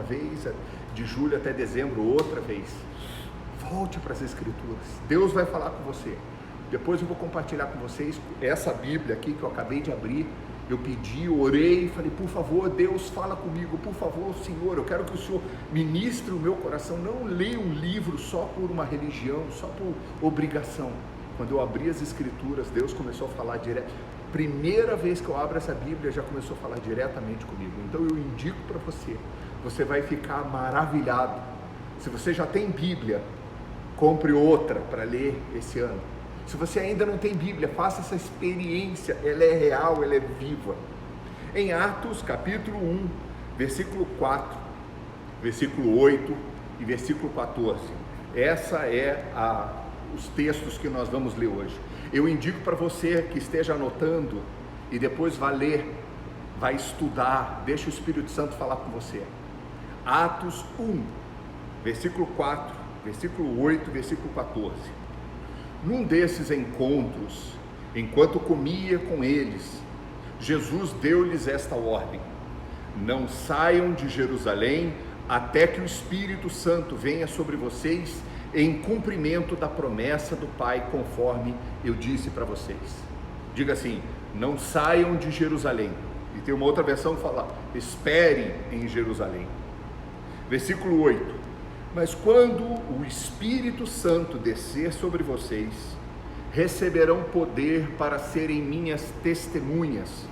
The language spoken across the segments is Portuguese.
uma vez, de julho até dezembro outra vez. Volte para as Escrituras, Deus vai falar com você. Depois eu vou compartilhar com vocês essa Bíblia aqui que eu acabei de abrir. Eu pedi, orei, falei, por favor, Deus, fala comigo, por favor, Senhor, eu quero que o Senhor ministre o meu coração. Não leia um livro só por uma religião, só por obrigação. Quando eu abri as Escrituras, Deus começou a falar direto. Primeira vez que eu abro essa Bíblia, já começou a falar diretamente comigo. Então eu indico para você, você vai ficar maravilhado. Se você já tem Bíblia, compre outra para ler esse ano. Se você ainda não tem Bíblia, faça essa experiência, ela é real, ela é viva. Em Atos capítulo 1, versículo 4, versículo 8 e versículo 14. Essa é os textos que nós vamos ler hoje. Eu indico para você que esteja anotando e depois vai ler, vai estudar, deixa o Espírito Santo falar com você. Atos 1, versículo 4, versículo 8, versículo 14. Num desses encontros, enquanto comia com eles, Jesus deu-lhes esta ordem: não saiam de Jerusalém até que o Espírito Santo venha sobre vocês em cumprimento da promessa do Pai, conforme eu disse para vocês. Diga assim: não saiam de Jerusalém. E tem uma outra versão que fala: esperem em Jerusalém. Versículo 8. Mas quando o Espírito Santo descer sobre vocês, receberão poder para serem minhas testemunhas,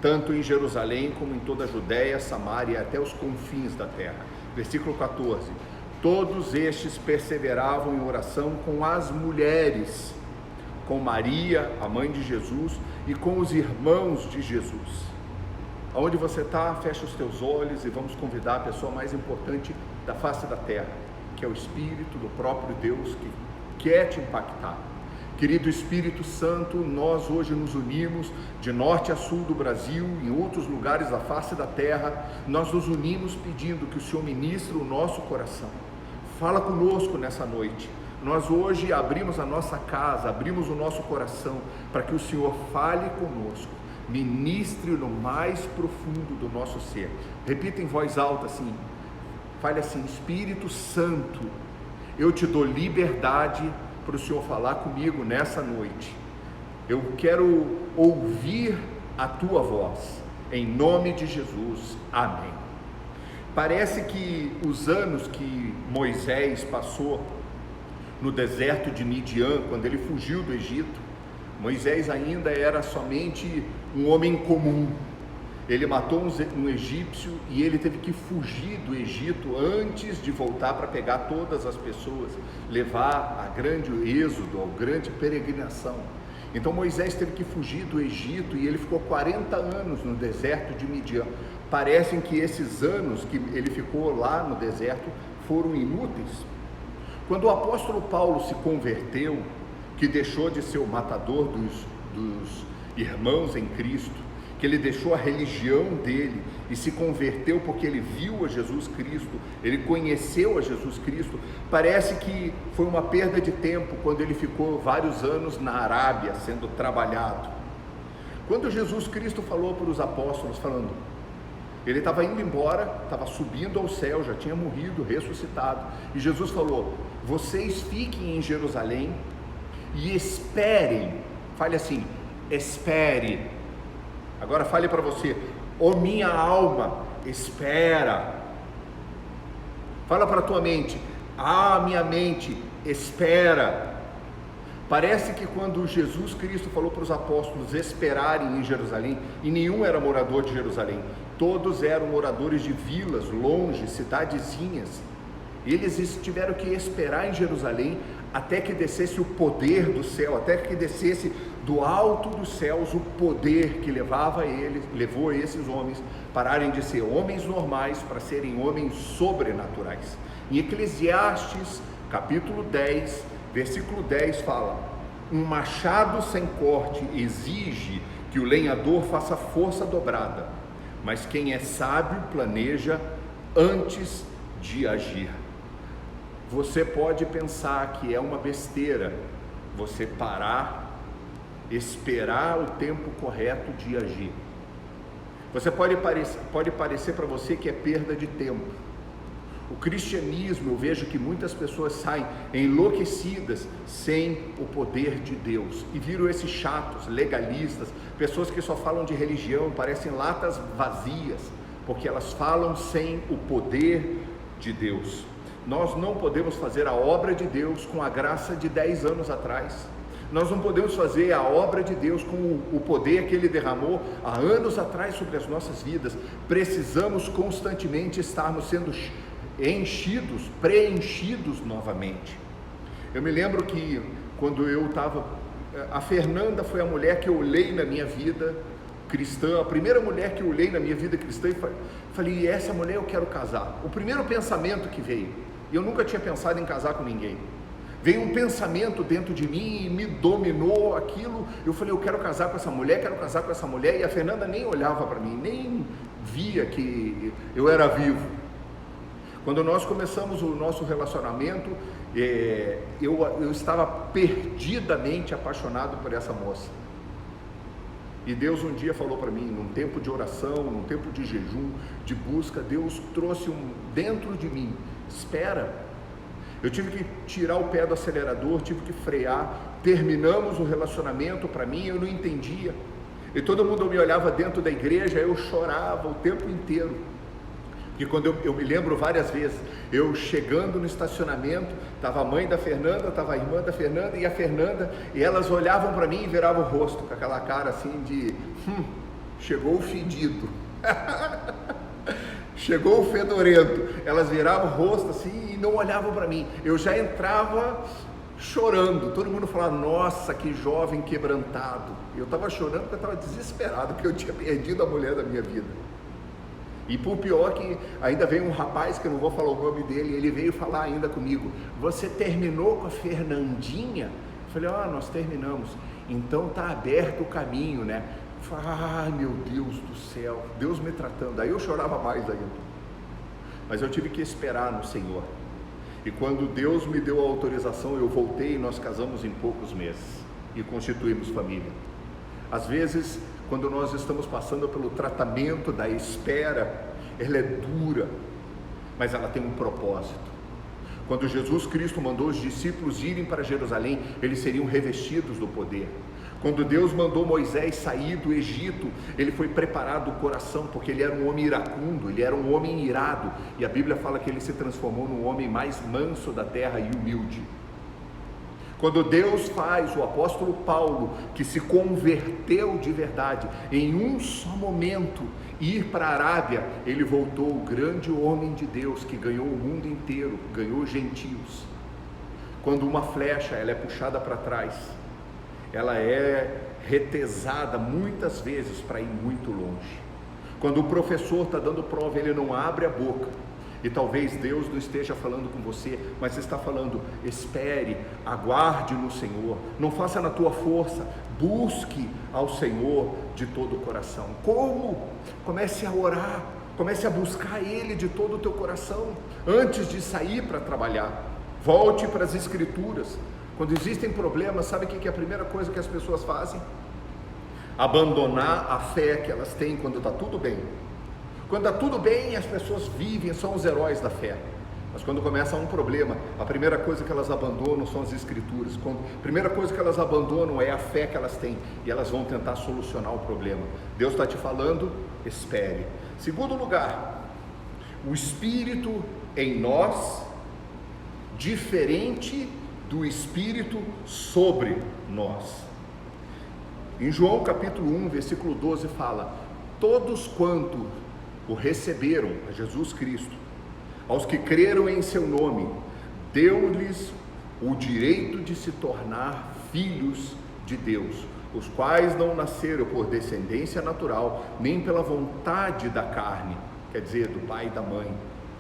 tanto em Jerusalém como em toda a Judéia, Samaria e até os confins da terra. Versículo 14. Todos estes perseveravam em oração com as mulheres, com Maria, a mãe de Jesus, e com os irmãos de Jesus. Aonde você está, fecha os teus olhos e vamos convidar a pessoa mais importante da face da terra, que é o Espírito do próprio Deus que quer te impactar. Querido Espírito Santo, nós hoje nos unimos de norte a sul do Brasil, em outros lugares da face da terra, nós nos unimos pedindo que o Senhor ministre o nosso coração. Fala conosco nessa noite. Nós hoje abrimos a nossa casa, abrimos o nosso coração para que o Senhor fale conosco, ministre no mais profundo do nosso ser. Repita em voz alta assim, fale assim: Espírito Santo, eu te dou liberdade para o Senhor falar comigo nessa noite. Eu quero ouvir a tua voz, em nome de Jesus, amém. Parece que os anos que Moisés passou no deserto de Midian, quando ele fugiu do Egito, Moisés ainda era somente um homem comum. Ele matou um egípcio e ele teve que fugir do Egito antes de voltar para pegar todas as pessoas, levar a grande êxodo, a grande peregrinação. Então Moisés teve que fugir do Egito e ele ficou 40 anos no deserto de Midian. Parecem que esses anos que ele ficou lá no deserto foram inúteis. Quando o apóstolo Paulo se converteu, que deixou de ser o matador dos irmãos em Cristo, que ele deixou a religião dele e se converteu porque ele viu a Jesus Cristo, ele conheceu a Jesus Cristo, parece que foi uma perda de tempo quando ele ficou vários anos na Arábia sendo trabalhado. Quando Jesus Cristo falou para os apóstolos, falando, ele estava indo embora, estava subindo ao céu, já tinha morrido, ressuscitado, e Jesus falou: vocês fiquem em Jerusalém e esperem. Fale assim: espere. Agora fale para você: ó minha alma, espera. Fala para a tua mente: ah, minha mente, espera. Parece que quando Jesus Cristo falou para os apóstolos esperarem em Jerusalém, e nenhum era morador de Jerusalém, todos eram moradores de vilas, longe, cidadezinhas. Eles tiveram que esperar em Jerusalém até que descesse o poder do céu, até que descesse do alto dos céus o poder que levou esses homens pararem de ser homens normais para serem homens sobrenaturais. Em Eclesiastes, capítulo 10, versículo 10 fala: um machado sem corte exige que o lenhador faça força dobrada, mas quem é sábio planeja antes de agir. Você pode pensar que é uma besteira você parar, esperar o tempo correto de agir. Pode parecer para você que é perda de tempo, O cristianismo, eu vejo que muitas pessoas saem enlouquecidas sem o poder de Deus e viram esses chatos, legalistas, pessoas que só falam de religião, parecem latas vazias, porque elas falam sem o poder de Deus. Nós não podemos fazer a obra de Deus com a graça de 10 anos atrás. Nós não podemos fazer a obra de Deus com o poder que Ele derramou há anos atrás sobre as nossas vidas. Precisamos constantemente estarmos sendo enchidos, preenchidos novamente. Eu me lembro que quando eu estava... A Fernanda foi a mulher que eu olhei na minha vida cristã, a primeira mulher que eu olhei na minha vida cristã e falei, essa mulher eu quero casar. O primeiro pensamento que veio, eu nunca tinha pensado em casar com ninguém, veio um pensamento dentro de mim e me dominou aquilo. Eu falei, eu quero casar com essa mulher, quero casar com essa mulher. E a Fernanda nem olhava para mim, nem via que eu era vivo. Quando nós começamos o nosso relacionamento, eu estava perdidamente apaixonado por essa moça. E Deus um dia falou para mim, num tempo de oração, num tempo de jejum, de busca, Deus trouxe dentro de mim, espera. Eu tive que tirar o pé do acelerador, tive que frear, terminamos o relacionamento. Para mim, eu não entendia. E todo mundo me olhava dentro da igreja, eu chorava o tempo inteiro. E quando eu me lembro várias vezes, eu chegando no estacionamento, estava a mãe da Fernanda, estava a irmã da Fernanda e a Fernanda, e elas olhavam para mim e viravam o rosto, com aquela cara assim de, chegou o fedido, chegou o fedorento. Elas viravam o rosto assim e não olhavam para mim. Eu já entrava chorando, todo mundo falava, nossa, que jovem quebrantado. Eu estava chorando porque eu estava desesperado, porque eu tinha perdido a mulher da minha vida. E por pior que ainda veio um rapaz, que eu não vou falar o nome dele, ele veio falar ainda comigo, você terminou com a Fernandinha? Eu falei, nós terminamos. Então tá aberto o caminho, né? Eu falei, ai meu Deus do céu, Deus me tratando. Aí eu chorava mais ainda. Mas eu tive que esperar no Senhor. E quando Deus me deu a autorização, eu voltei e nós casamos em poucos meses e constituímos família. Às vezes, quando nós estamos passando pelo tratamento da espera, ela é dura, mas ela tem um propósito. Quando Jesus Cristo mandou os discípulos irem para Jerusalém, eles seriam revestidos do poder. Quando Deus mandou Moisés sair do Egito, ele foi preparado o coração, porque ele era um homem iracundo, ele era um homem irado, e a Bíblia fala que ele se transformou num homem mais manso da terra e humilde. Quando Deus faz o apóstolo Paulo, que se converteu de verdade, em um só momento, ir para a Arábia, ele voltou o grande homem de Deus, que ganhou o mundo inteiro, ganhou gentios. Quando uma flecha ela é puxada para trás, ela é retesada muitas vezes para ir muito longe. Quando o professor está dando prova, ele não abre a boca. E talvez Deus não esteja falando com você, mas está falando, espere, aguarde no Senhor, não faça na tua força, busque ao Senhor de todo o coração. Como? Comece a orar, comece a buscar Ele de todo o teu coração, antes de sair para trabalhar. Volte para as Escrituras. Quando existem problemas, sabe o que é a primeira coisa que as pessoas fazem? Abandonar a fé que elas têm quando está tudo bem. Quando está tudo bem, as pessoas vivem, são os heróis da fé. Mas quando começa um problema, a primeira coisa que elas abandonam são as Escrituras. A primeira coisa que elas abandonam é a fé que elas têm, e elas vão tentar solucionar o problema. Deus está te falando, espere. Segundo lugar, o Espírito em nós, diferente do Espírito sobre nós. Em João capítulo 1, versículo 12 fala, todos quanto o receberam, a Jesus Cristo, aos que creram em seu nome, deu-lhes o direito de se tornar filhos de Deus, os quais não nasceram por descendência natural, nem pela vontade da carne, quer dizer, do pai e da mãe,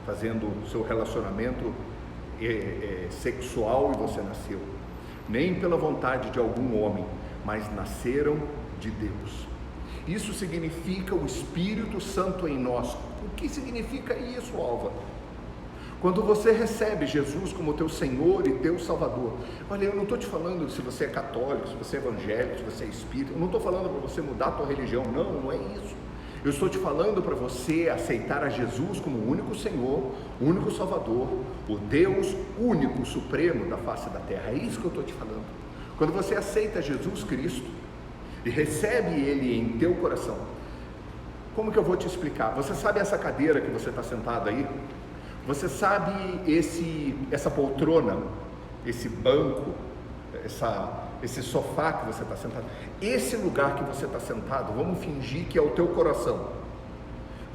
fazendo o seu relacionamento sexual e você nasceu, nem pela vontade de algum homem, mas nasceram de Deus. Isso significa o Espírito Santo em nós. O que significa isso, Alva? Quando você recebe Jesus como teu Senhor e teu Salvador, olha, eu não estou te falando se você é católico, se você é evangélico, se você é espírita, eu não estou falando para você mudar a tua religião, não é isso. Eu estou te falando para você aceitar a Jesus como o único Senhor, o único Salvador, o Deus único, supremo da face da terra. É isso que eu estou te falando. Quando você aceita Jesus Cristo e recebe Ele em teu coração, como que eu vou te explicar? Você sabe essa cadeira que você está sentado aí? Você sabe essa poltrona, esse banco, esse sofá que você está sentado? Esse lugar que você está sentado, vamos fingir que é o teu coração.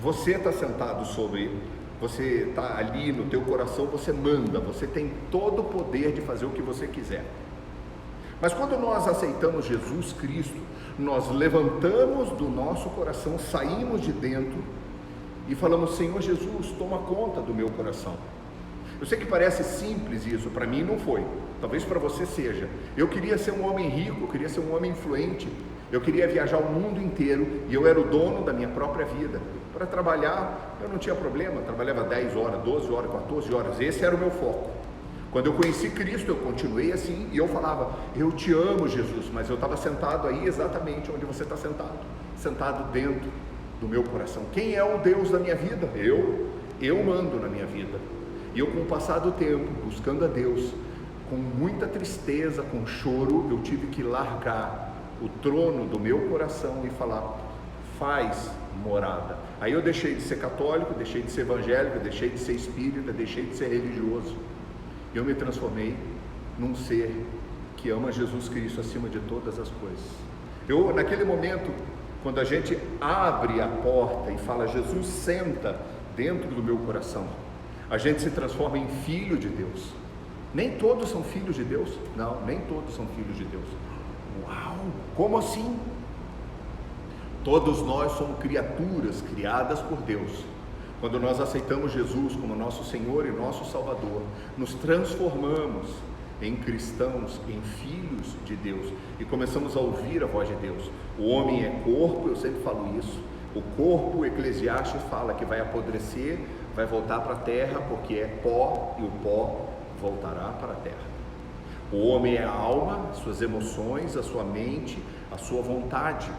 Você está sentado sobre, você está ali no teu coração, você manda, você tem todo o poder de fazer o que você quiser. Mas quando nós aceitamos Jesus Cristo, nós levantamos do nosso coração, saímos de dentro e falamos: Senhor Jesus, toma conta do meu coração. Eu sei que parece simples isso, para mim não foi, talvez para você seja. Eu queria ser um homem rico, eu queria ser um homem influente, eu queria viajar o mundo inteiro e eu era o dono da minha própria vida. Para trabalhar eu não tinha problema, eu trabalhava 10 horas, 12 horas, 14 horas, esse era o meu foco. Quando eu conheci Cristo, eu continuei assim e eu falava: eu te amo, Jesus, mas eu estava sentado aí exatamente onde você está sentado dentro do meu coração. Quem é o Deus da minha vida? Eu mando na minha vida. E eu, com o passar do tempo, buscando a Deus, com muita tristeza, com choro, eu tive que largar o trono do meu coração e falar: faz morada. Aí eu deixei de ser católico, deixei de ser evangélico, deixei de ser espírita, deixei de ser religioso. Eu me transformei num ser que ama Jesus Cristo acima de todas as coisas. Naquele momento, quando a gente abre a porta e fala: Jesus, senta dentro do meu coração, a gente se transforma em filho de Deus. Nem todos são filhos de Deus? Não, nem todos são filhos de Deus. Uau, como assim? Todos nós somos criaturas criadas por Deus. Quando nós aceitamos Jesus como nosso Senhor e nosso Salvador, nos transformamos em cristãos, em filhos de Deus, e começamos a ouvir a voz de Deus. O homem é corpo, eu sempre falo isso. O corpo, o Eclesiastes fala que vai apodrecer, vai voltar para a terra, porque é pó e o pó voltará para a terra. O homem é a alma, suas emoções, a sua mente, a sua vontade.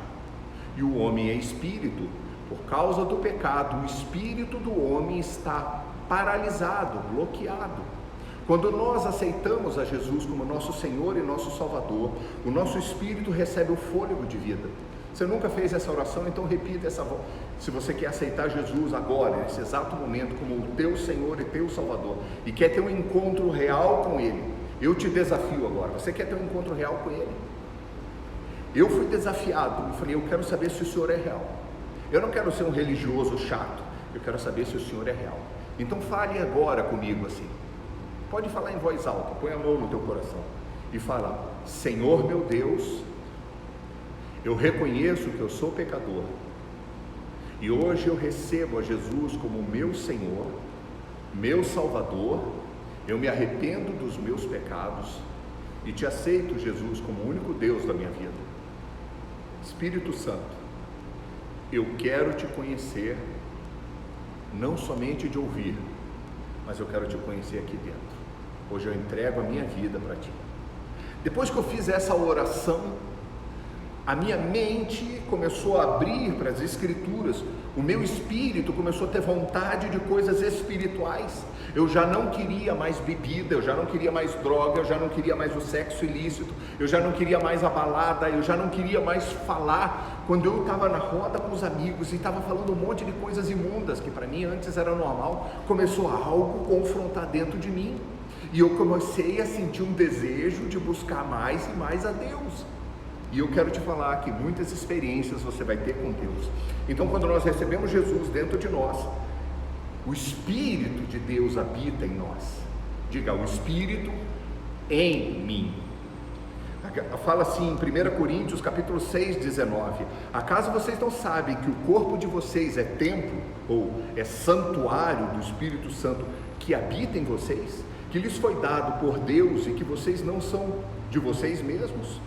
E o homem é espírito. Por causa do pecado, o espírito do homem está paralisado, bloqueado. Quando nós aceitamos a Jesus como nosso Senhor e nosso Salvador, o nosso espírito recebe o fôlego de vida. Você nunca fez essa oração? Então repita essa voz. Se você quer aceitar Jesus agora, nesse exato momento, como o teu Senhor e teu Salvador, e quer ter um encontro real com Ele, eu te desafio agora. Você quer ter um encontro real com Ele? Eu fui desafiado, eu falei: eu quero saber se o Senhor é real. Eu não quero ser um religioso chato, eu quero saber se o Senhor é real. Então fale agora comigo assim. Pode falar em voz alta, põe a mão no teu coração e fala: Senhor meu Deus, eu reconheço que eu sou pecador e hoje eu recebo a Jesus como meu Senhor, meu Salvador. Eu me arrependo dos meus pecados e te aceito, Jesus, como o único Deus da minha vida. Espírito Santo, eu quero te conhecer, não somente de ouvir, mas eu quero te conhecer aqui dentro. Hoje eu entrego a minha vida para ti. Depois que eu fiz essa oração, a minha mente começou a abrir para as Escrituras, o meu espírito começou a ter vontade de coisas espirituais. Eu já não queria mais bebida, eu já não queria mais droga, eu já não queria mais o sexo ilícito, eu já não queria mais a balada, eu já não queria mais falar. Quando eu estava na roda com os amigos e estava falando um monte de coisas imundas, que para mim antes era normal, começou algo confrontar dentro de mim. E eu comecei a sentir um desejo de buscar mais e mais a Deus. E eu quero te falar que muitas experiências você vai ter com Deus. Então, quando nós recebemos Jesus dentro de nós, o Espírito de Deus habita em nós. Diga: o Espírito em mim. Fala assim em 1 Coríntios capítulo 6, 19: acaso vocês não sabem que o corpo de vocês é templo, ou é santuário do Espírito Santo que habita em vocês, que lhes foi dado por Deus e que vocês não são de vocês mesmos?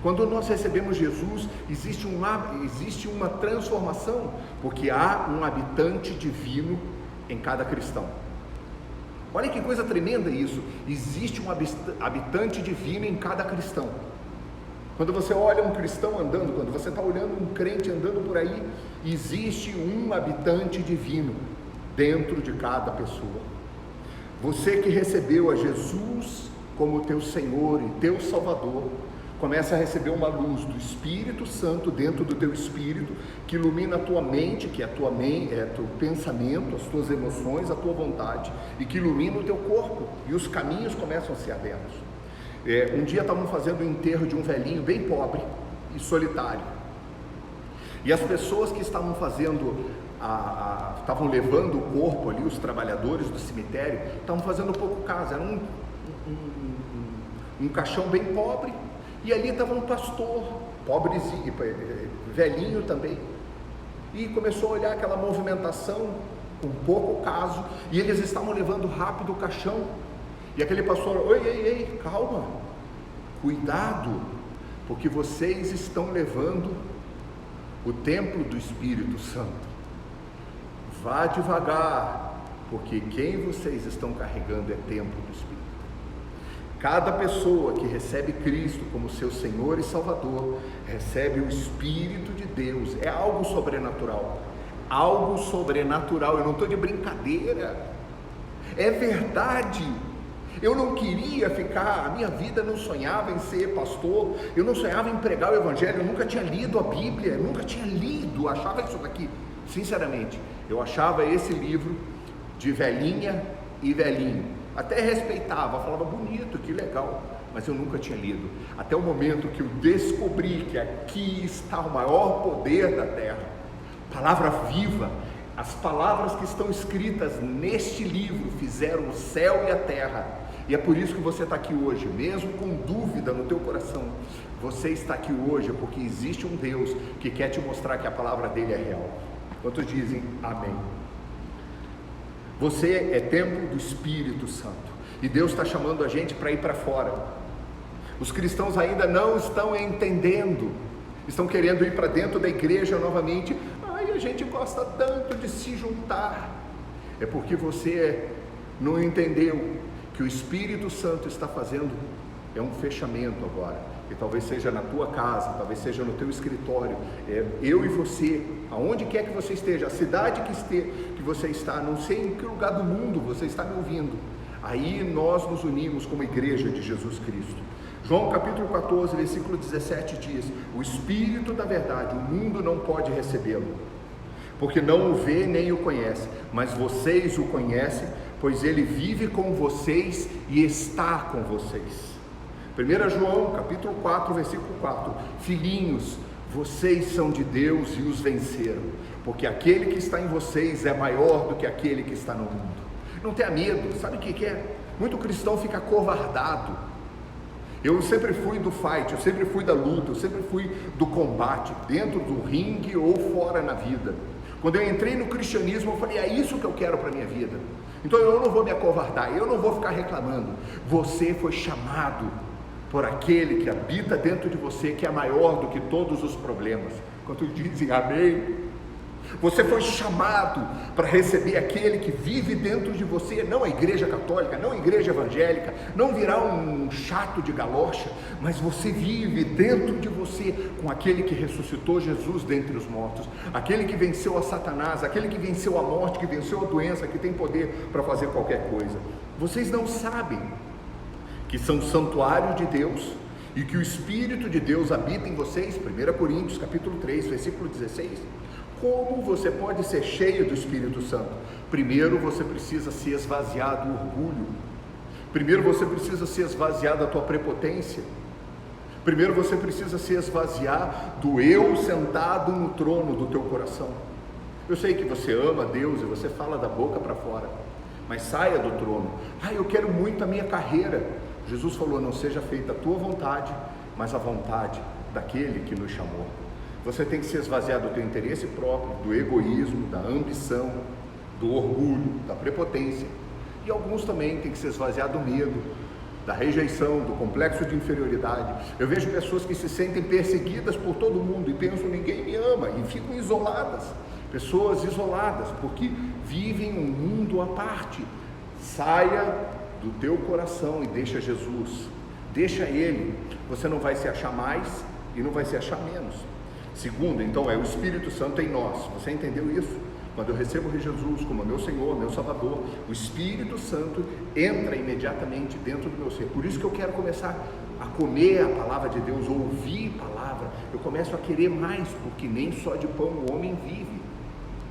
Quando nós recebemos Jesus, existe uma transformação, porque há um habitante divino em cada cristão. Olha que coisa tremenda isso, existe um habitante divino em cada cristão. Quando você olha um cristão andando, quando você está olhando um crente andando por aí, existe um habitante divino dentro de cada pessoa. Você que recebeu a Jesus como teu Senhor e teu Salvador, começa a receber uma luz do Espírito Santo dentro do teu espírito, que ilumina a tua mente, que é teu pensamento, as tuas emoções, a tua vontade, e que ilumina o teu corpo, e os caminhos começam a ser abertos. Um dia estavam fazendo o enterro de um velhinho bem pobre e solitário, e as pessoas que estavam fazendo, estavam levando o corpo ali, os trabalhadores do cemitério, estavam fazendo pouco caso. Era um caixão bem pobre, e ali estava um pastor, pobrezinho, velhinho também, e começou a olhar aquela movimentação com pouco caso, e eles estavam levando rápido o caixão, e aquele pastor: ei, calma, cuidado, porque vocês estão levando o templo do Espírito Santo, vá devagar, porque quem vocês estão carregando é templo do Espírito. Cada pessoa que recebe Cristo como seu Senhor e Salvador, recebe o Espírito de Deus. É algo sobrenatural, eu não estou de brincadeira, é verdade. Eu não queria ficar, a minha vida não sonhava em ser pastor, eu não sonhava em pregar o Evangelho, eu nunca tinha lido a Bíblia, achava isso daqui, sinceramente, eu achava esse livro de velhinha e velhinho, até respeitava, falava bonito, que legal, mas eu nunca tinha lido, até o momento que eu descobri que aqui está o maior poder da terra, palavra viva. As palavras que estão escritas neste livro fizeram o céu e a terra, e é por isso que você está aqui hoje, mesmo com dúvida no teu coração. Você está aqui hoje porque existe um Deus que quer te mostrar que a palavra dele é real. Quantos dizem amém? Você é templo do Espírito Santo, e Deus está chamando a gente para ir para fora. Os cristãos ainda não estão entendendo, estão querendo ir para dentro da igreja novamente. A gente gosta tanto de se juntar. É porque você não entendeu que o Espírito Santo está fazendo um fechamento agora, e talvez seja na tua casa, talvez seja no teu escritório, eu e você, aonde quer que você esteja, a cidade que você está, não sei em que lugar do mundo você está me ouvindo, aí nós nos unimos como igreja de Jesus Cristo. João capítulo 14, versículo 17 diz: o Espírito da verdade, o mundo não pode recebê-lo, porque não o vê nem o conhece, mas vocês o conhecem, pois ele vive com vocês e está com vocês. 1 João capítulo 4, versículo 4: filhinhos, vocês são de Deus e os venceram, porque aquele que está em vocês é maior do que aquele que está no mundo. Não tenha medo. Sabe o que é? Muito cristão fica acovardado. Eu sempre fui do fight, eu sempre fui da luta, eu sempre fui do combate, dentro do ringue ou fora na vida. Quando eu entrei no cristianismo, eu falei: é isso que eu quero para a minha vida. Então eu não vou me acovardar, eu não vou ficar reclamando. Você foi chamado por aquele que habita dentro de você, que é maior do que todos os problemas. Quantos dizem amém? Você foi chamado para receber aquele que vive dentro de você, não a igreja católica, não a igreja evangélica, não virar um chato de galocha, mas você vive dentro de você com aquele que ressuscitou Jesus dentre os mortos, aquele que venceu a Satanás, aquele que venceu a morte, que venceu a doença, que tem poder para fazer qualquer coisa. Vocês não sabem que são santuário de Deus e que o Espírito de Deus habita em vocês? 1 Coríntios capítulo 3, versículo 16. Como você pode ser cheio do Espírito Santo? Primeiro você precisa se esvaziar do orgulho. Primeiro você precisa se esvaziar da tua prepotência. Primeiro você precisa se esvaziar do eu sentado no trono do teu coração. Eu sei que você ama Deus e você fala da boca para fora, mas saia do trono. Eu quero muito a minha carreira. Jesus falou: não seja feita a tua vontade, mas a vontade daquele que nos chamou. Você tem que se esvaziar do teu interesse próprio, do egoísmo, da ambição, do orgulho, da prepotência. E alguns também têm que se esvaziar do medo, da rejeição, do complexo de inferioridade. Eu vejo pessoas que se sentem perseguidas por todo mundo e pensam: ninguém me ama, e ficam isoladas. Pessoas isoladas porque vivem um mundo à parte. Saia do teu coração e deixa Jesus Deixa Ele, você não vai se achar mais e não vai se achar menos. Segundo, então, é o Espírito Santo em nós. Você entendeu isso? Quando eu recebo Jesus como meu Senhor, meu Salvador, o Espírito Santo entra imediatamente dentro do meu ser. Por isso que eu quero começar a comer a palavra de Deus, ouvir a palavra. Eu começo a querer mais, porque nem só de pão o homem vive,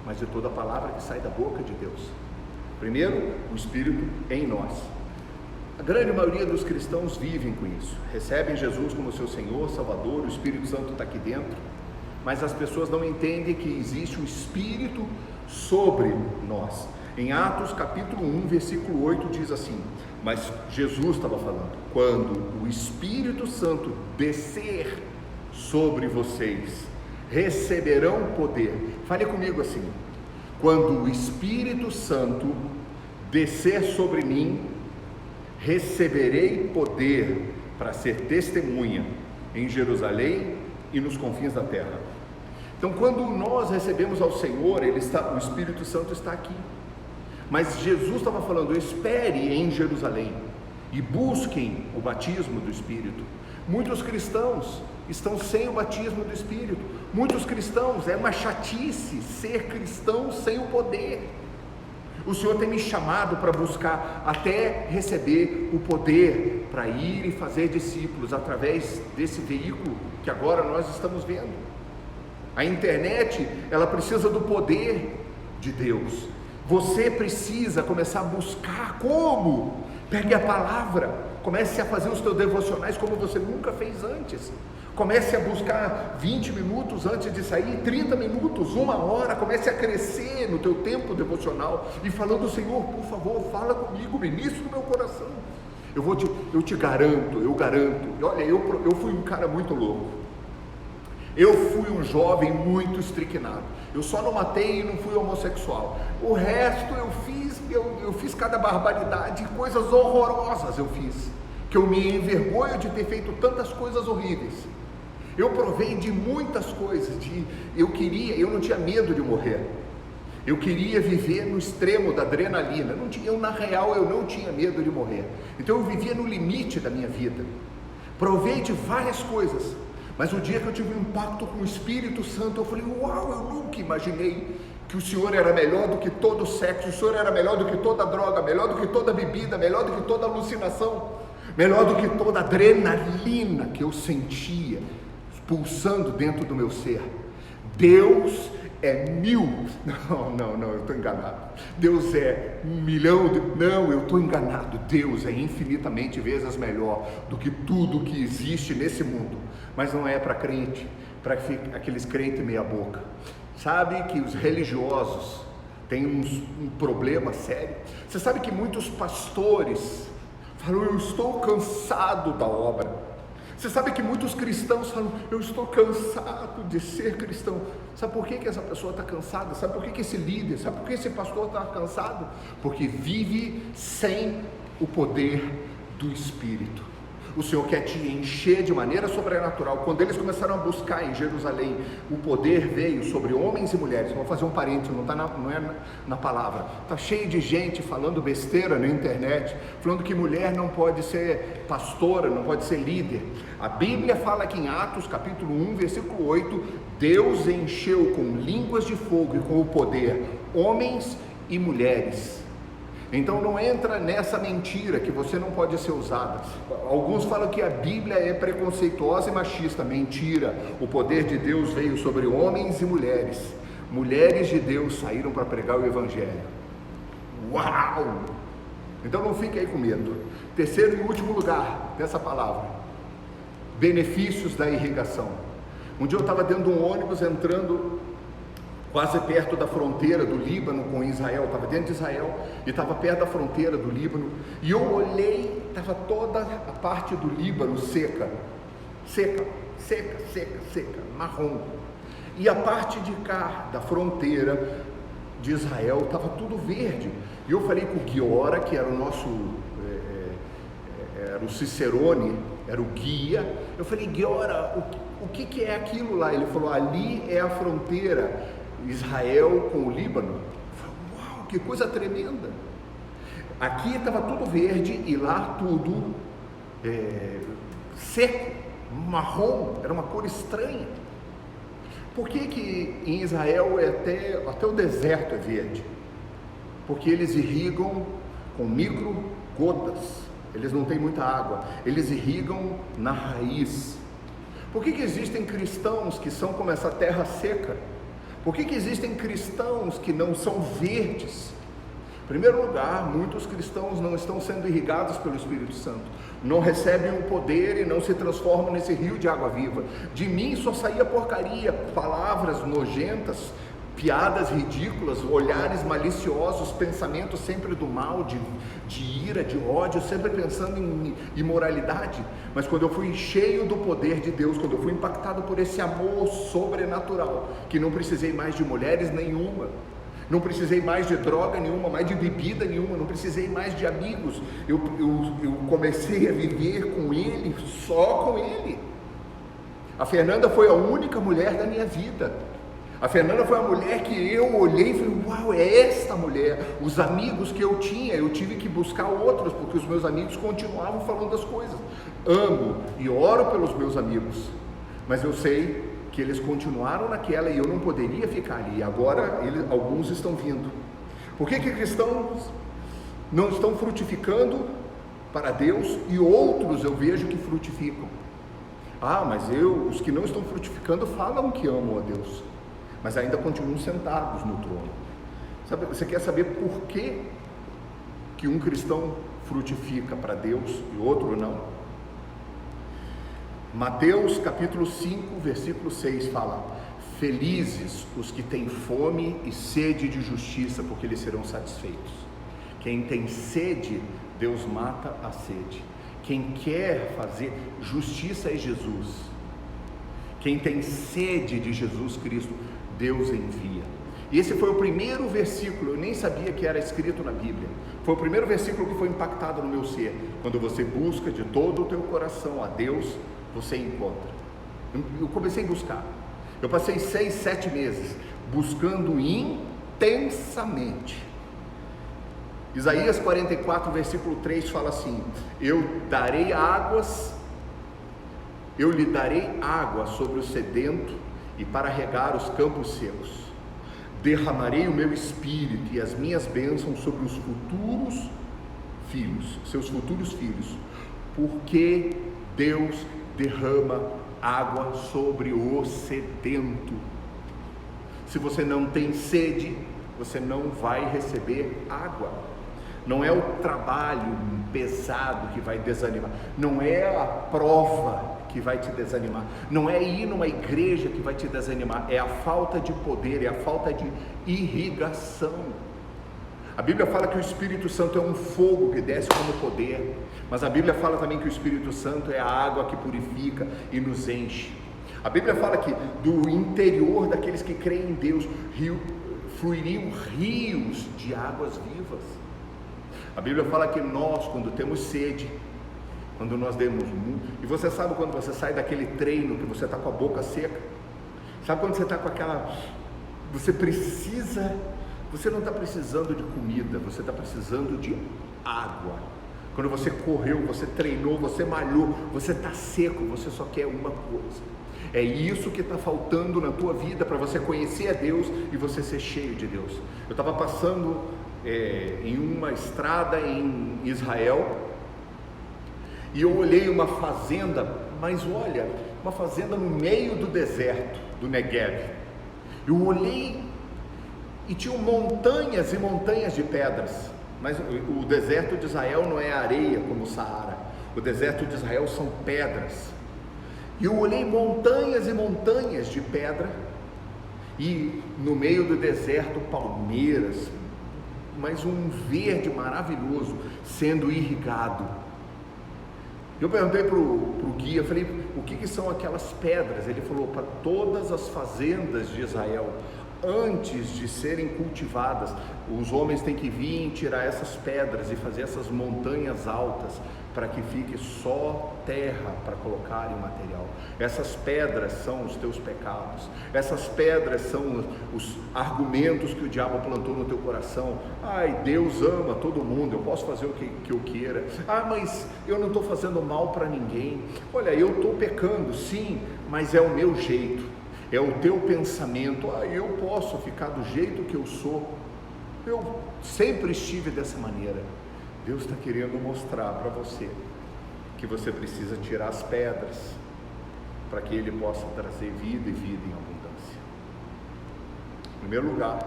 mas de toda a palavra que sai da boca de Deus. Primeiro, o Espírito em nós. A grande maioria dos cristãos vivem com isso, recebem Jesus como seu Senhor, Salvador, o Espírito Santo está aqui dentro, mas as pessoas não entendem que existe um Espírito sobre nós. Em Atos capítulo 1, versículo 8 diz assim, mas Jesus estava falando, quando o Espírito Santo descer sobre vocês, receberão poder. Fale comigo assim, quando o Espírito Santo descer sobre mim, receberei poder para ser testemunha em Jerusalém e nos confins da terra. Então, quando nós recebemos ao Senhor, o Espírito Santo está aqui. Mas Jesus estava falando, espere em Jerusalém e busquem o batismo do Espírito. Muitos cristãos estão sem o batismo do Espírito. Muitos cristãos, é uma chatice ser cristão sem o poder. O Senhor tem me chamado para buscar até receber o poder para ir e fazer discípulos através desse veículo que agora nós estamos vendo. A internet, ela precisa do poder de Deus. Você precisa começar a buscar como? Pegue a palavra, comece a fazer os teus devocionais como você nunca fez antes. Comece a buscar 20 minutos antes de sair, 30 minutos, 1 hora, comece a crescer no teu tempo devocional e falando, Senhor, por favor, fala comigo, ministra no meu coração. Eu te garanto, olha, eu fui um cara muito louco. Eu fui um jovem muito estriquinado. Eu só não matei e não fui homossexual. O resto eu fiz cada barbaridade, coisas horrorosas eu fiz, que eu me envergonho de ter feito tantas coisas horríveis. Eu provei de muitas coisas, eu não tinha medo de morrer. Eu queria viver no extremo da adrenalina. Na real, eu não tinha medo de morrer. Então eu vivia no limite da minha vida. Provei de várias coisas. Mas o dia que eu tive um impacto com o Espírito Santo, eu falei, uau, eu nunca imaginei que o Senhor era melhor do que todo sexo, o Senhor era melhor do que toda droga, melhor do que toda bebida, melhor do que toda alucinação, melhor do que toda adrenalina que eu sentia pulsando dentro do meu ser. Deus é 1000, não, eu estou enganado. Deus é 1.000.000, não, eu estou enganado. Deus é infinitamente vezes melhor do que tudo que existe nesse mundo. Mas não é para crente, para aqueles crentes meia boca. Sabe que os religiosos têm um problema sério? Você sabe que muitos pastores falam, eu estou cansado da obra. Você sabe que muitos cristãos falam, eu estou cansado de ser cristão. Sabe por que essa pessoa está cansada? Sabe por que esse líder, sabe por que esse pastor está cansado? Porque vive sem o poder do Espírito. O Senhor quer te encher de maneira sobrenatural. Quando eles começaram a buscar em Jerusalém, o poder veio sobre homens e mulheres. Vou fazer um parênteses, não é na palavra. Está cheio de gente falando besteira na internet, falando que mulher não pode ser pastora, não pode ser líder. A Bíblia fala aqui em Atos capítulo 1, versículo 8, Deus encheu com línguas de fogo e com o poder homens e mulheres. Então não entra nessa mentira que você não pode ser usada. Alguns falam que a Bíblia é preconceituosa e machista. Mentira. O poder de Deus veio sobre homens e mulheres. Mulheres de Deus saíram para pregar o Evangelho. Uau! Então não fique aí com medo. Terceiro e último lugar dessa palavra: benefícios da irrigação. Um dia eu estava dentro de um ônibus entrando quase perto da fronteira do Líbano com Israel, estava dentro de Israel e estava perto da fronteira do Líbano, e eu olhei, estava toda a parte do Líbano seca, marrom, e a parte de cá da fronteira de Israel estava tudo verde. E eu falei com o Guiora, que era o nosso, era o Cicerone, era o guia. Eu falei, Guiora, o que é aquilo lá? Ele falou, ali é a fronteira Israel com o Líbano. Eu falei, uau, que coisa tremenda. Aqui estava tudo verde e lá tudo seco, marrom, era uma cor estranha. Por que em Israel até o deserto é verde? Porque eles irrigam com micro gotas, eles não têm muita água, eles irrigam na raiz. Por que existem cristãos que são como essa terra seca? Por que existem cristãos que não são verdes? Em primeiro lugar, muitos cristãos não estão sendo irrigados pelo Espírito Santo, não recebem o poder e não se transformam nesse rio de água viva. De mim só saía porcaria, palavras nojentas, piadas ridículas, olhares maliciosos, pensamentos sempre do mal, de ira, de ódio, sempre pensando em imoralidade. Mas quando eu fui cheio do poder de Deus, quando eu fui impactado por esse amor sobrenatural, que não precisei mais de mulheres nenhuma, não precisei mais de droga nenhuma, mais de bebida nenhuma, não precisei mais de amigos, eu comecei a viver com Ele, só com Ele. A Fernanda foi a única mulher da minha vida. A Fernanda foi a mulher que eu olhei e falei, uau, é esta mulher. Os amigos que eu tinha, eu tive que buscar outros, porque os meus amigos continuavam falando das coisas. Amo e oro pelos meus amigos, mas eu sei que eles continuaram naquela e eu não poderia ficar ali. Agora alguns estão vindo. Por que cristãos não estão frutificando para Deus e outros eu vejo que frutificam? Mas os que não estão frutificando falam que amam a Deus, mas ainda continuam sentados no trono. Sabe, você quer saber por que um cristão frutifica para Deus e outro não? Mateus capítulo 5, versículo 6 fala: felizes os que têm fome e sede de justiça, porque eles serão satisfeitos. Quem tem sede, Deus mata a sede. Quem quer fazer justiça é Jesus. Quem tem sede de Jesus Cristo, Deus envia. E esse foi o primeiro versículo, eu nem sabia que era escrito na Bíblia. Foi o primeiro versículo que foi impactado no meu ser. Quando você busca de todo o teu coração a Deus, você encontra. Eu comecei a buscar. Eu passei 6, 7 meses buscando intensamente. Isaías 44, versículo 3 fala assim: eu lhe darei água sobre o sedento e para regar os campos secos. Derramarei o meu espírito e as minhas bênçãos sobre os futuros filhos, seus futuros filhos, porque Deus derrama água sobre o sedento. Se você não tem sede, você não vai receber água. Não é o trabalho pesado que vai desanimar, não é a prova que vai te desanimar, não é ir numa igreja que vai te desanimar, é a falta de poder, é a falta de irrigação. A Bíblia fala que o Espírito Santo é um fogo que desce como poder, mas a Bíblia fala também que o Espírito Santo é a água que purifica e nos enche. A Bíblia fala que do interior daqueles que creem em Deus fluiriam rios de águas vivas. A Bíblia fala que nós, quando temos sede, quando nós demos muito, e você sabe quando você sai daquele treino que você está com a boca seca, sabe quando você está com aquela, você não está precisando de comida, você está precisando de água. Quando você correu, você treinou, você malhou, você está seco, você só quer uma coisa. É isso que está faltando na tua vida para você conhecer a Deus e você ser cheio de Deus. Eu estava passando em uma estrada em Israel e eu olhei uma fazenda, mas olha, uma fazenda no meio do deserto, do Negev. Eu olhei e tinham montanhas e montanhas de pedras, mas o deserto de Israel não é areia como o Saara, o deserto de Israel são pedras. E eu olhei montanhas e montanhas de pedra, e no meio do deserto palmeiras, mas um verde maravilhoso sendo irrigado. Eu perguntei para o guia, falei, o que são aquelas pedras? Ele falou, para todas as fazendas de Israel, antes de serem cultivadas, os homens têm que vir tirar essas pedras e fazer essas montanhas altas para que fique só terra para colocarem o material. Essas pedras são os teus pecados, essas pedras são os argumentos que o diabo plantou no teu coração. Ai, Deus ama todo mundo, eu posso fazer o que eu queira. Ah, mas eu não estou fazendo mal para ninguém. Olha, eu estou pecando, sim, mas é o meu jeito, é o teu pensamento. Ah, eu posso ficar do jeito que eu sou, eu sempre estive dessa maneira. Deus está querendo mostrar para você que você precisa tirar as pedras para que Ele possa trazer vida e vida em abundância. Em primeiro lugar,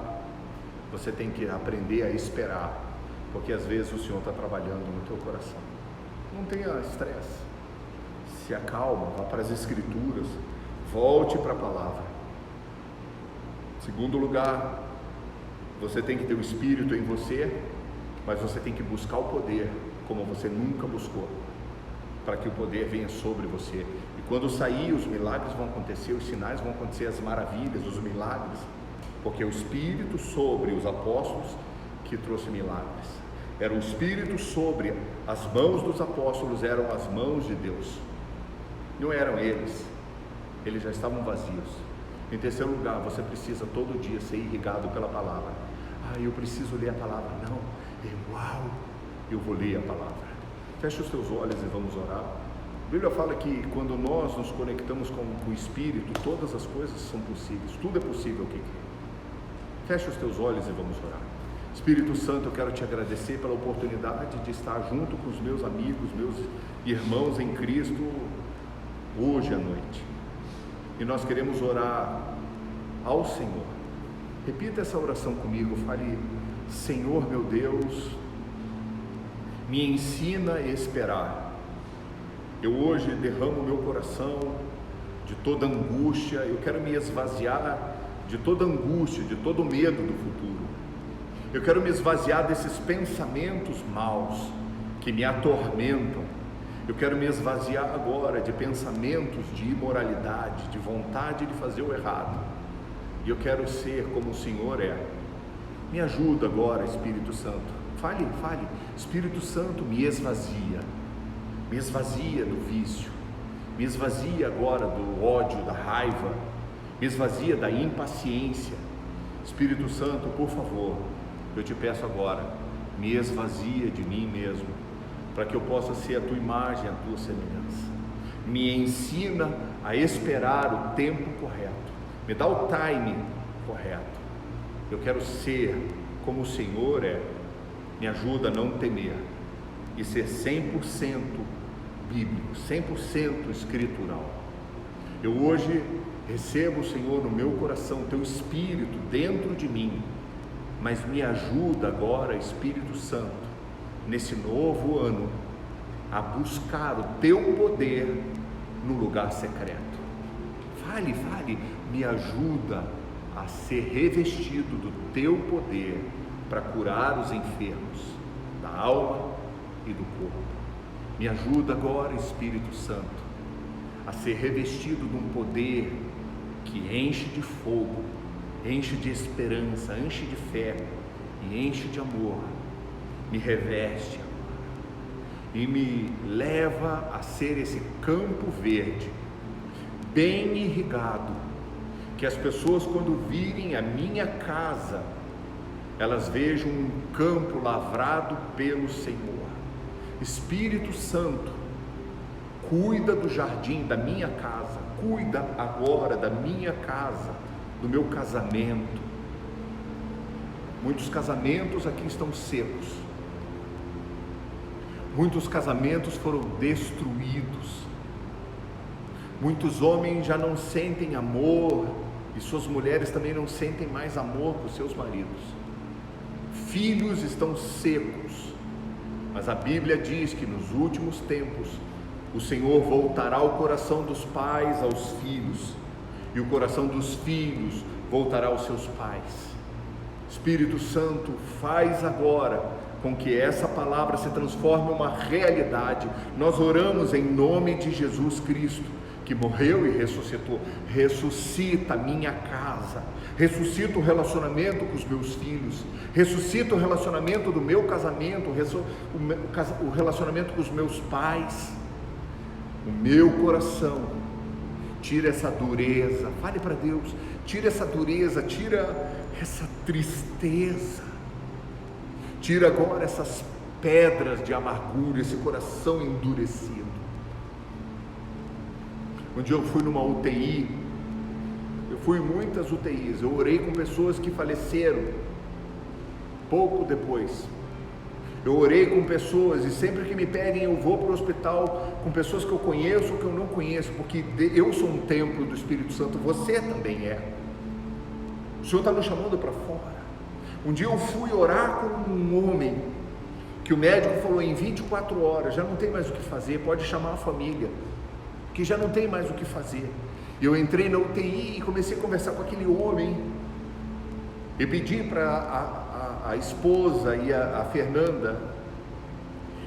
você tem que aprender a esperar, porque às vezes o Senhor está trabalhando no teu coração. Não tenha estresse, se acalma, vá para as Escrituras, volte para a palavra. Em segundo lugar, você tem que ter o Espírito em você, mas você tem que buscar o poder como você nunca buscou, para que o poder venha sobre você. E quando sair, os milagres vão acontecer, os sinais vão acontecer, as maravilhas, os milagres, porque o Espírito sobre os apóstolos que trouxe milagres. Era o Espírito sobre as mãos dos apóstolos, eram as mãos de Deus, não eram eles já estavam vazios. Em terceiro lugar, você precisa todo dia ser irrigado pela palavra. Ah, eu preciso ler a palavra. Não, eu vou ler a palavra. Feche os teus olhos e vamos orar. A Bíblia fala que quando nós nos conectamos com o Espírito, todas as coisas são possíveis, tudo é possível que crê. Feche os teus olhos e vamos orar. Espírito Santo, eu quero te agradecer pela oportunidade de estar junto com os meus amigos, meus irmãos em Cristo, hoje à noite. E nós queremos orar ao Senhor. Repita essa oração comigo, fale: Senhor meu Deus, me ensina a esperar. Eu hoje derramo meu coração de toda angústia, eu quero me esvaziar de toda angústia, de todo medo do futuro. Eu quero me esvaziar desses pensamentos maus que me atormentam. Eu quero me esvaziar agora de pensamentos de imoralidade, de vontade de fazer o errado. E eu quero ser como o Senhor é. Me ajuda agora, Espírito Santo. Fale. Espírito Santo, me esvazia do vício, me esvazia agora do ódio, da raiva, me esvazia da impaciência. Espírito Santo, por favor, eu te peço agora, me esvazia de mim mesmo, para que eu possa ser a tua imagem, a tua semelhança. Me ensina a esperar o tempo correto, me dá o time correto. Eu quero ser como o Senhor é. Me ajuda a não temer e ser 100% bíblico, 100% escritural. Eu hoje recebo, Senhor, no meu coração, teu Espírito dentro de mim, mas me ajuda agora, Espírito Santo, nesse novo ano, a buscar o teu poder no lugar secreto. Fale, me ajuda a ser revestido do teu poder para curar os enfermos da alma e do corpo. Me ajuda agora, Espírito Santo, a ser revestido de um poder que enche de fogo, enche de esperança, enche de fé e enche de amor. Me reveste agora e me leva a ser esse campo verde, bem irrigado, que as pessoas, quando virem a minha casa, elas vejam um campo lavrado pelo Senhor. Espírito Santo, cuida do jardim da minha casa, cuida agora da minha casa, do meu casamento. Muitos casamentos aqui estão secos, muitos casamentos foram destruídos, muitos homens já não sentem amor e suas mulheres também não sentem mais amor por seus maridos. Filhos estão secos, mas a Bíblia diz que nos últimos tempos o Senhor voltará o coração dos pais aos filhos e o coração dos filhos voltará aos seus pais. Espírito Santo, faz agora com que essa palavra se transforme em uma realidade. Nós oramos em nome de Jesus Cristo, que morreu e ressuscitou. Ressuscita a minha casa, ressuscita o relacionamento com os meus filhos, ressuscita o relacionamento do meu casamento, o relacionamento com os meus pais, o meu coração. Tira essa dureza, fale para Deus, tira essa dureza, tira essa tristeza, tira agora essas pedras de amargura, esse coração endurecido. Um dia eu fui numa UTI, eu fui em muitas UTIs, eu orei com pessoas que faleceram pouco depois. Eu orei com pessoas, e sempre que me pedem eu vou para o hospital com pessoas que eu conheço ou que eu não conheço, porque eu sou um templo do Espírito Santo, você também é. O Senhor está nos chamando para fora. Um dia eu fui orar com um homem, que o médico falou, em 24 horas, já não tem mais o que fazer, pode chamar a família, que já não tem mais o que fazer. Eu entrei na UTI e comecei a conversar com aquele homem, e pedi para a esposa e a Fernanda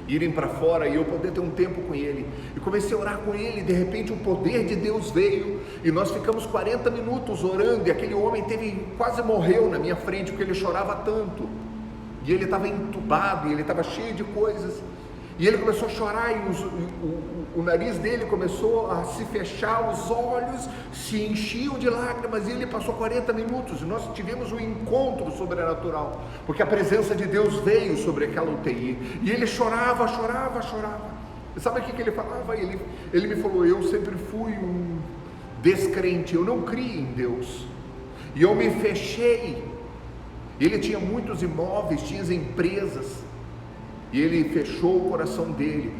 irem para fora e eu poder ter um tempo com ele, e comecei a orar com ele, e de repente o poder de Deus veio, e nós ficamos 40 minutos orando, e aquele homem quase morreu na minha frente, porque ele chorava tanto, e ele estava entubado, e ele estava cheio de coisas, e ele começou a chorar, e o nariz dele começou a se fechar, os olhos se enchiam de lágrimas, e ele passou 40 minutos, e nós tivemos um encontro sobrenatural, porque a presença de Deus veio sobre aquela UTI, e ele chorava. E sabe o que ele falava? Ele me falou, eu sempre fui um descrente, eu não criei em Deus, e eu me fechei. Ele tinha muitos imóveis, tinha empresas, e ele fechou o coração dele.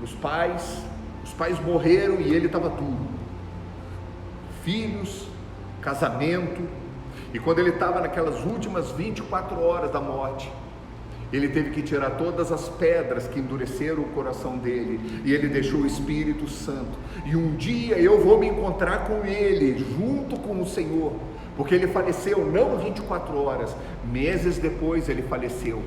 Os pais morreram e ele estava tudo, filhos, casamento, e quando ele estava naquelas últimas 24 horas da morte, ele teve que tirar todas as pedras que endureceram o coração dele, e ele deixou o Espírito Santo, e um dia eu vou me encontrar com ele, junto com o Senhor, porque ele faleceu não 24 horas, meses depois ele faleceu.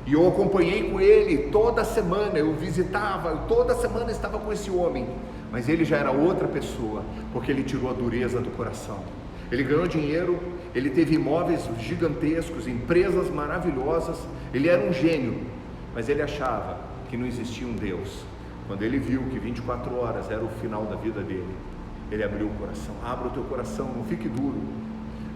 E eu acompanhei com ele toda semana, eu visitava, toda semana estava com esse homem, mas ele já era outra pessoa, porque ele tirou a dureza do coração. Ele ganhou dinheiro, ele teve imóveis gigantescos, empresas maravilhosas, ele era um gênio, mas ele achava que não existia um Deus. Quando ele viu que 24 horas era o final da vida dele, ele abriu o coração. Abra o teu coração, não fique duro.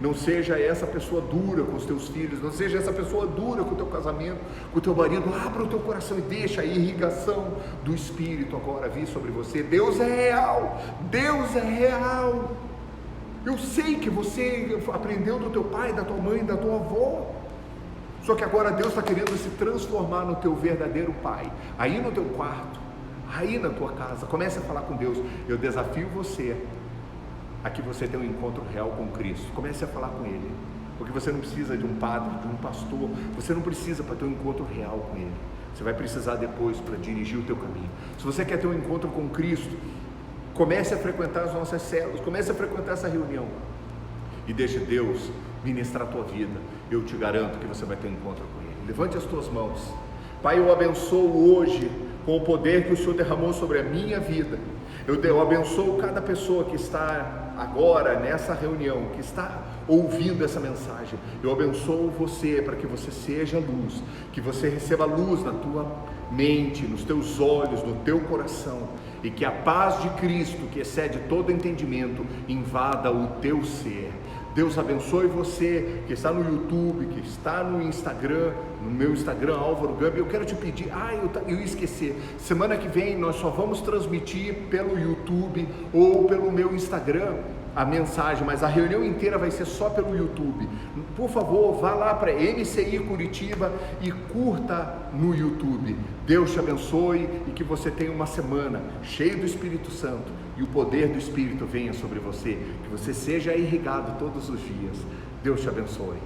Não seja essa pessoa dura com os teus filhos, não seja essa pessoa dura com o teu casamento, com o teu marido. Abra o teu coração e deixa a irrigação do Espírito agora vir sobre você. Deus é real, Deus é real. Eu sei que você aprendeu do teu pai, da tua mãe, da tua avó, só que agora Deus está querendo se transformar no teu verdadeiro pai, aí no teu quarto, aí na tua casa. Comece a falar com Deus. Eu desafio você a que você tenha um encontro real com Cristo. Comece a falar com Ele, porque você não precisa de um padre, de um pastor, você não precisa para ter um encontro real com Ele. Você vai precisar depois para dirigir o teu caminho. Se você quer ter um encontro com Cristo, comece a frequentar as nossas células, comece a frequentar essa reunião, e deixe Deus ministrar a tua vida. Eu te garanto que você vai ter um encontro com Ele. Levante as tuas mãos. Pai, eu abençoo hoje, com o poder que o Senhor derramou sobre a minha vida, eu abençoo cada pessoa que está agora nessa reunião, que está ouvindo essa mensagem. Eu abençoo você para que você seja luz, que você receba luz na tua mente, nos teus olhos, no teu coração, e que a paz de Cristo, que excede todo entendimento, invada o teu ser. Deus abençoe você que está no YouTube, que está no Instagram, no meu Instagram, Álvaro Gambi. Eu quero te pedir, eu ia esquecer, semana que vem nós só vamos transmitir pelo YouTube ou pelo meu Instagram a mensagem, mas a reunião inteira vai ser só pelo YouTube. Por favor, vá lá para MCI Curitiba e curta no YouTube. Deus te abençoe e que você tenha uma semana cheia do Espírito Santo e o poder do Espírito venha sobre você, que você seja irrigado todos os dias. Deus te abençoe.